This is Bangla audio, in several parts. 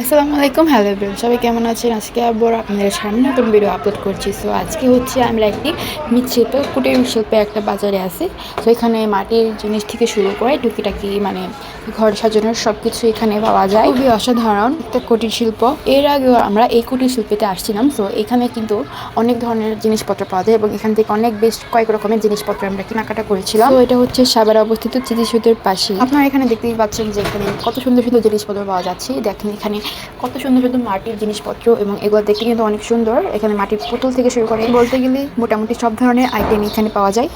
আসসালামু আলাইকুম, হ্যালো এভরিওয়ান, সবাই কেমন আছেন? আজকে আবার আপনাদের সামনে নতুন ভিডিও আপলোড করছি। সো আজকে হচ্ছে আমরা একটি মৃৎশিল্প কুটির শিল্পে একটা বাজারে আছি। তো এখানে মাটির জিনিস থেকে শুরু করে টুকিটাকি মানে ঘর সাজানোর সব কিছু এখানে পাওয়া যায়। খুবই অসাধারণ একটা কুটির শিল্প। এর আগেও আমরা এই কুটির শিল্পেতে আসছিলাম। সো এখানে কিন্তু অনেক ধরনের জিনিসপত্র পাওয়া যায় এবং এখান থেকে অনেক বেশ কয়েক রকমের জিনিসপত্র আমরা কেনাকাটা করেছিলাম। তো এটা হচ্ছে সাভারে অবস্থিত চিচিসুতের পাশে। আপনারা এখানে দেখতেই পাচ্ছেন যে এখানে কত সুন্দর সুন্দর জিনিসপত্র পাওয়া যাচ্ছে। দেখেন এখানে কত সুন্দর সুন্দর মাটির জিনিসপত্র এবং এগুলো দেখতে কিন্তু অনেক সুন্দর। এখানে মাটির পুতুল থেকে শুরু করে বলতে গেলে মোটামুটি সব ধরনের আইটেম এখানে পাওয়া যায়।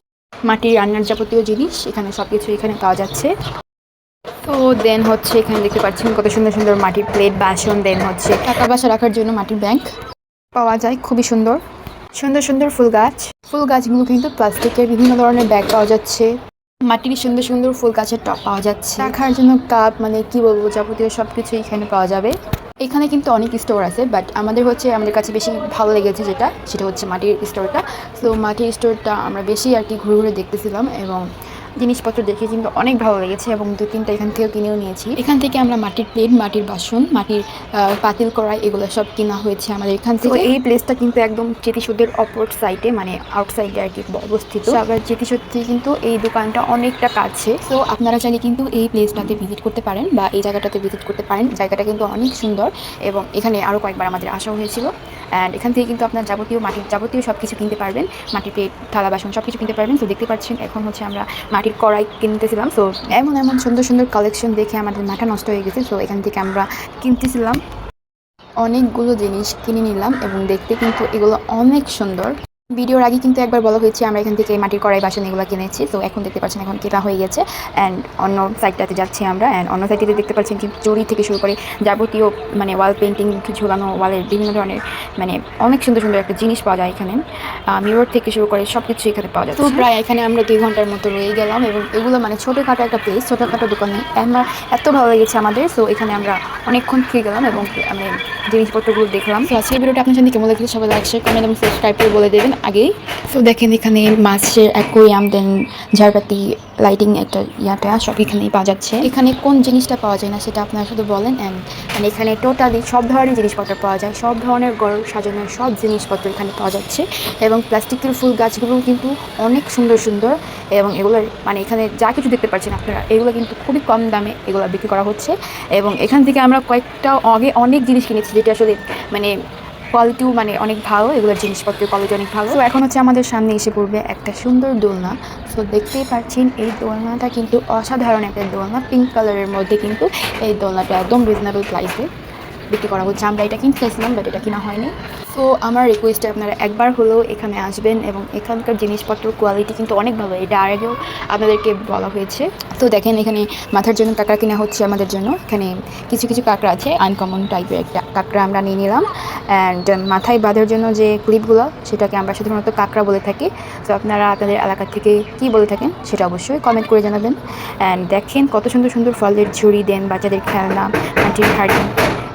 মাটির রান্নার যাবতীয় জিনিস এখানে সবকিছু এখানে পাওয়া যাচ্ছে। তো দেন হচ্ছে এখানে দেখতে পাচ্ছেন কত সুন্দর সুন্দর মাটির প্লেট, বাসন। দেন হচ্ছে টাকা পয়সা রাখার জন্য মাটির ব্যাংক পাওয়া যায়, খুবই সুন্দর সুন্দর সুন্দর ফুল গাছগুলো কিন্তু প্লাস্টিকের বিভিন্ন ধরনের ব্যাগ পাওয়া যাচ্ছে। মাটির সুন্দর সুন্দর ফুল গাছের টব পাওয়া যাচ্ছে। রাখার জন্য কাপ, মানে কি বলবো, যাবতীয় সবকিছু এখানে পাওয়া যাবে। এখানে কিন্তু অনেক স্টোর আছে, বাট আমাদের কাছে বেশি ভালো লেগেছে সেটা হচ্ছে মাটির স্টোরটা। তো মাটির স্টোরটা আমরা বেশি আর কি ঘুরে ঘুরে দেখতেছিলাম এবং জিনিসপত্র দেখে কিন্তু অনেক ভালো লেগেছে এবং 2-3টা এখান থেকেও কিনেও নিয়েছি। এখান থেকে আমরা মাটির প্লেট, মাটির বাসন, মাটির পাতিল কড়াই এগুলো সব কেনা হয়েছে আমাদের এখান থেকে। এই প্লেসটা কিন্তু একদম চিতিসুদের অপর সাইডে, মানে আউটসাইডে আর কি অবস্থিত। আবার চিতিসুদ থেকে কিন্তু এই দোকানটা অনেকটা কাছে। তো আপনারা চাইলে কিন্তু এই প্লেসটাতে ভিজিট করতে পারেন বা এই জায়গাটাতে ভিজিট করতে পারেন। জায়গাটা কিন্তু অনেক সুন্দর এবং এখানে আরও কয়েকবার আমাদের আসা হয়েছিল। অ্যান্ড এখান থেকে কিন্তু আপনার মাটির যাবতীয় সব কিছু কিনতে পারবেন। মাটির প্লেট, থালা, বাসন সব কিছু কিনতে পারবেন। তো দেখতে পাচ্ছেন এখন হচ্ছে আমরা মাটির কড়াই কিনতেছিলাম। সো এমন সুন্দর সুন্দর কালেকশন দেখে আমাদের মাথা নষ্ট হয়ে গেছে। সো এখান থেকে আমরা কিনতেছিলাম, অনেকগুলো জিনিস কিনে নিলাম এবং দেখতে কিন্তু এগুলো অনেক সুন্দর। ভিডিওর আগে কিন্তু একবার বলা হয়েছে আমরা এখান থেকে মাটির কড়াই, বাসন এগুলো কিনেছি। তো এখন দেখতে পাচ্ছেন এখন কেনা হয়ে গেছে। অ্যান্ড অন্য সাইডটাতে যাচ্ছি আমরা। অ্যান্ড অন্য সাইডটাতে দেখতে পাচ্ছেন কিন্তু চুড়ি থেকে শুরু করে যাবতীয় মানে ওয়াল পেন্টিং ঝোলানো, ওয়ালের বিভিন্ন ধরনের মানে অনেক সুন্দর সুন্দর একটা জিনিস পাওয়া যায় এখানে। মিরর থেকে শুরু করে সব কিছু এখানে পাওয়া যায়। তো প্রায় এখানে আমরা 2 ঘন্টার মতো রয়ে গেলাম এবং এগুলো মানে ছোটোখাটো একটা প্লেস, ছোটোখাটো দোকানে আমার এত ভালো লেগেছে আমাদের। সো এখানে আমরা অনেকক্ষণ থেকে গেলাম এবং আমি জিনিসপত্রগুলো দেখলাম। তো আজকের ভিডিওটা আপনার সাথে কেমন লাগছে সবাই লাইক, শেয়ার, কমেন্ট এবং সাবস্ক্রাইব করে বলে দেবেন আগেই। তো দেখেন এখানে মাছের অ্যাকোয়ারিয়াম, দেন ঝাড়বাতি, লাইটিং একটা ইয়াটা সব এখানেই পাওয়া যাচ্ছে। এখানে কোন জিনিসটা পাওয়া যায় না সেটা আপনারা শুধু বলেন। অ্যান্ড এখানে টোটালি সব ধরনের জিনিসপত্র পাওয়া যায়, সব ধরনের ঘর সাজানোর সব জিনিসপত্র এখানে পাওয়া যাচ্ছে। এবং প্লাস্টিকের ফুল গাছগুলো কিন্তু অনেক সুন্দর সুন্দর এবং এগুলো মানে এখানে যা কিছু দেখতে পাচ্ছেন আপনারা, এগুলো কিন্তু খুবই কম দামে এগুলো বিক্রি করা হচ্ছে। এবং এখান থেকে আমরা কয়েকটা আগে অনেক জিনিস কিনেছি যেটা আসলে মানে কোয়ালিটিও মানে অনেক ভালো, এগুলোর জিনিসপত্রের কোয়ালিটি অনেক ভালো। তো এখন হচ্ছে আমাদের সামনে এসে পড়বে একটা সুন্দর দোলনা। তো দেখতেই পাচ্ছেন এই দোলনাটা কিন্তু অসাধারণ একটা দোলনা, পিঙ্ক কালারের মধ্যে কিন্তু এই দোলনাটা একদম রিজনেবল প্রাইসে বিক্রি করা হচ্ছে। আমরা এটা কিনতে চাইছিলাম বাট এটা কিনা হয়নি। তো আমার রিকোয়েস্টে আপনারা একবার হলেও এখানে আসবেন এবং এখানকার জিনিসপত্র কোয়ালিটি কিন্তু অনেক ভালো, এটা আগেও আপনাদেরকে বলা হয়েছে। তো দেখেন এখানে মাথার জন্য কাঁকড়া কেনা হচ্ছে আমাদের জন্য। এখানে কিছু কিছু কাঁকড়া আছে, আনকমন টাইপের একটা কাঁকড়া আমরা নিয়ে নিলাম। অ্যান্ড মাথায় বাঁধার জন্য যে ক্লিপগুলো সেটাকে আমরা সাধারণত কাঁকড়া বলে থাকি। তো আপনারা আপনাদের এলাকা থেকে কী বলে থাকেন সেটা অবশ্যই কমেন্ট করে জানাবেন। অ্যান্ড দেখেন কত সুন্দর সুন্দর ফলের ঝুড়ি, দেন বাচ্চাদের খেলনা, মাটির হাড়ি,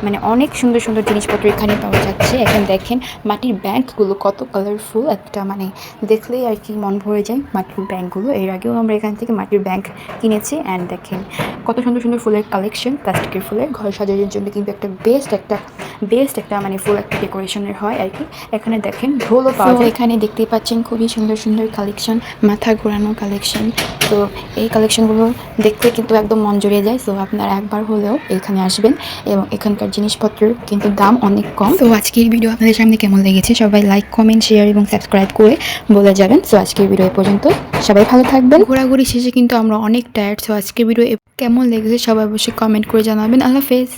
মানে অনেক সুন্দর সুন্দর জিনিসপত্র এখানে পাওয়া যাচ্ছে। এখন দেখেন মাটির ব্যাংকগুলো কত কালারফুল, একটা মানে দেখলেই আর কি মন ভরে যায় মাটির ব্যাংকগুলো। এর আগেও আমরা এখান থেকে মাটির ব্যাংক কিনেছি। অ্যান্ড দেখেন কত সুন্দর সুন্দর ফুলের কালেকশন, প্লাস্টিকের ফুলের ঘর সাজানোর জন্য কিন্তু একটা বেস্ট একটা মানে ফুল একটা ডেকোরেশনের হয় আর কি। এখানে দেখেন ঢোলও পাওয়া যায়। এখানে দেখতেই পাচ্ছেন খুবই সুন্দর সুন্দর কালেকশন, মাথা ঘোরানো কালেকশন। তো এই কালেকশনগুলো দেখতে কিন্তু একদম মন জড়িয়ে যায়। সো আপনারা একবার হলেও এখানে আসবেন এবং এখানকার জিনিসপত্রের কিন্তু দাম অনেক কম। তো আজকের ভিডিও আপনাদের সামনে কেমন লেগেছে সবাই লাইক, কমেন্ট, শেয়ার এবং সাবস্ক্রাইব করে বলে যাবেন। সো আজকের ভিডিও এ পর্যন্ত, সবাই ভালো থাকবেন। ঘোরাঘুরি শেষে কিন্তু আমরা অনেক টায়ার্ড। সো আজকের ভিডিও কেমন লেগেছে সবাই অবশ্যই কমেন্ট করে জানাবেন। আল্লাহ হাফেজ।